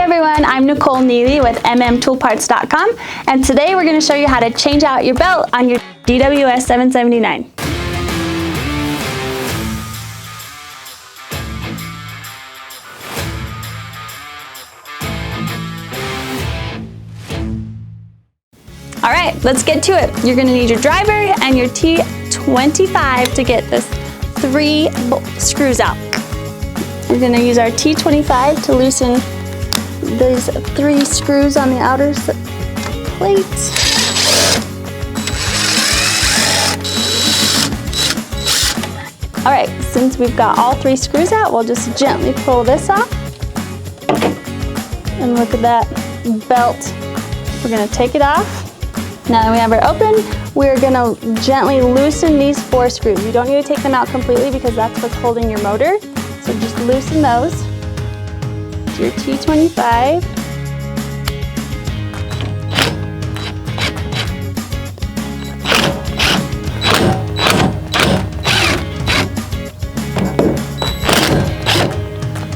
everyone, I'm Nicole Neely with mmToolParts.com, and today we're going to show you how to change out your belt on your DWS779. Alright, let's get to it. You're going to need your driver and your T25 to get this 3 screws out. We're going to use our T25 to loosen these 3 screws on the outer plate. Alright, since we've got all 3 screws out, we'll just gently pull this off. And look at that belt. We're going to take it off. Now that we have it open, we're going to gently loosen these 4 screws. You don't need to take them out completely because that's what's holding your motor. So just loosen those to your T25.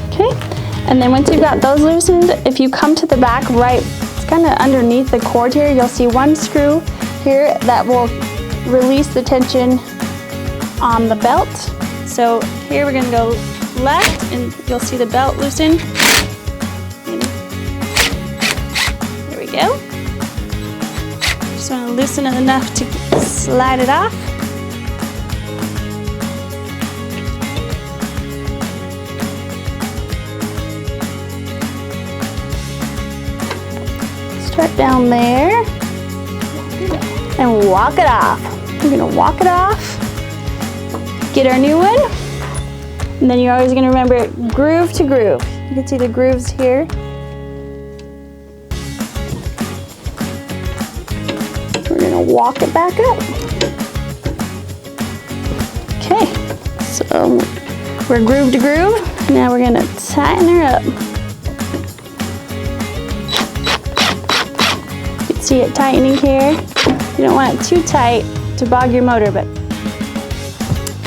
Okay, and then once you've got those loosened, if you come to the back right, it's kind of underneath the cord here, you'll see 1 screw here that will release the tension on the belt. So here we're going to go left and you'll see the belt loosen. There we go. Just want to loosen it enough to slide it off. Start down there and walk it off. We're going to walk it off. Get our new one. And then you're always going to remember groove to groove. You can see the grooves here. We're going to walk it back up. Okay, so we're groove to groove. Now we're going to tighten her up. You can see it tightening here. You don't want it too tight to bog your motor, but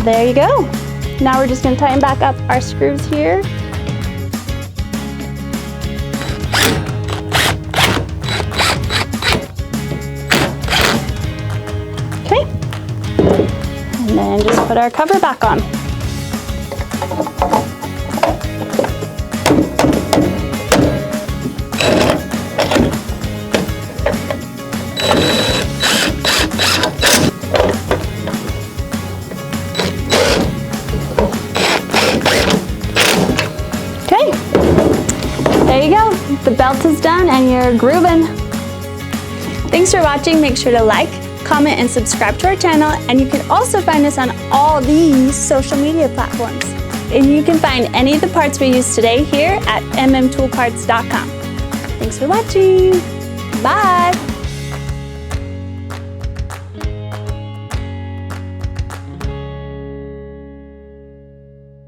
there you go. Now we're just going to tighten back up our screws here. Okay. And then just put our cover back on. There you go, the belt is done and you're grooving. Thanks for watching. Make sure to like, comment, and subscribe to our channel. And you can also find us on all these social media platforms. And you can find any of the parts we used today here at mmToolParts.com. Thanks for watching. Bye.